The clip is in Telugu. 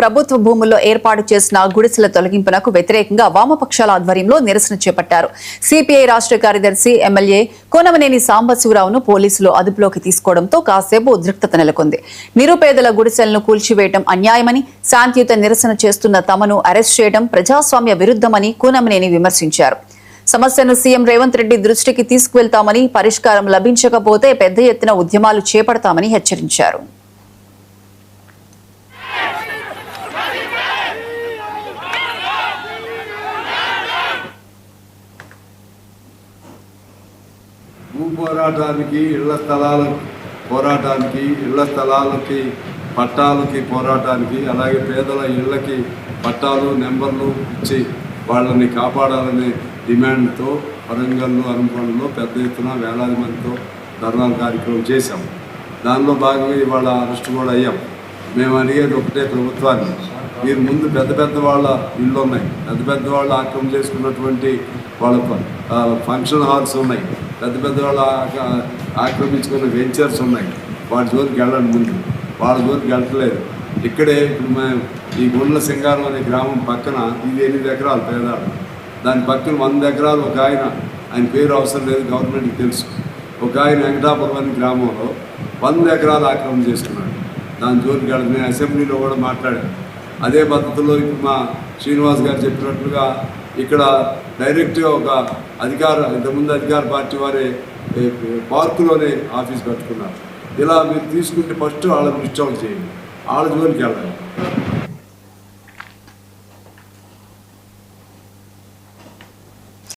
ప్రభుత్వ భూముల్లో ఏర్పాటు చేసిన గుడిసెల తొలగింపునకు వ్యతిరేకంగా వామపక్షాల ఆధ్వర్యంలో నిరసన చేపట్టారు. సిపిఐ రాష్ట్ర కార్యదర్శి ఎమ్మెల్యే కోనమనేని సాంబశివరావును పోలీసులు అదుపులోకి తీసుకోవడంతో కాసేపు ఉద్రిక్తత నెలకొంది. నిరుపేదల గుడిసెలను కూల్చివేయడం అన్యాయమని, శాంతియుత నిరసన చేస్తున్న తమను అరెస్ట్ చేయడం ప్రజాస్వామ్య విరుద్ధమని కోనమనేని విమర్శించారు. సమస్యను సీఎం రేవంత్ రెడ్డి దృష్టికి తీసుకువెళ్తామని, పరిష్కారం లభించకపోతే పెద్ద ఎత్తున ఉద్యమాలు చేపడతామని హెచ్చరించారు. భూ పోరాటానికి, ఇళ్ల స్థలాల పోరాటానికి, ఇళ్ల స్థలాలకి పట్టాలకి పోరాటానికి, అలాగే పేదల ఇళ్లకి పట్టాలు నెంబర్లు ఇచ్చి వాళ్ళని కాపాడాలనే డిమాండ్తో వరంగల్లో, అనుమతుల్లో పెద్ద ఎత్తున వేలాది మందితో ధర్నాల కార్యక్రమం చేశాం. దానిలో భాగంగా ఇవాళ అరెస్ట్ కూడా అయ్యాం. మేము అడిగేది ఒకటే ప్రభుత్వాన్ని, మీరు ముందు పెద్ద వాళ్ళ ఇళ్ళు ఉన్నాయి, పెద్ద వాళ్ళు ఆక్రమణ చేసుకున్నటువంటి వాళ్ళ ఫంక్షన్ హాల్స్ ఉన్నాయి, పెద్ద వాళ్ళ ఆక్రమించుకున్న వెంచర్స్ ఉన్నాయి. వాటి జోలికి వెళ్ళండి, ముందు వాళ్ళ జోలికి వెళ్ళట్లేదు. ఇక్కడే ఇప్పుడు మేము ఈ గుండ్ల సింగారం అనే గ్రామం పక్కన ఇది 8 ఎకరాలు పేదాడు, దాని పక్కన 100 ఎకరాలు ఒక ఆయన పేరు అవసరం లేదు, గవర్నమెంట్కి తెలుసు. ఒక ఆయన వెంకటాపురం అనే గ్రామంలో 100 ఎకరాలు ఆక్రమణ చేసుకున్నాడు. దాని జోలికి వెళ్ళదు. నేను అసెంబ్లీలో కూడా మాట్లాడాను. అదే పద్ధతిలో ఇప్పుడు మా శ్రీనివాస్ గారు చెప్పినట్లుగా ఇక్కడ డైరెక్ట్గా ఒక ఇంతకుముందు అధికార పార్టీ వారే పార్కులోనే ఆఫీస్ పెట్టుకున్నారు. ఇలా మీరు తీసుకుంటే ఫస్ట్ వాళ్ళని లిస్ట్ అవుట్ చేయండి, వాళ్ళ జోలికి వెళ్ళాలి.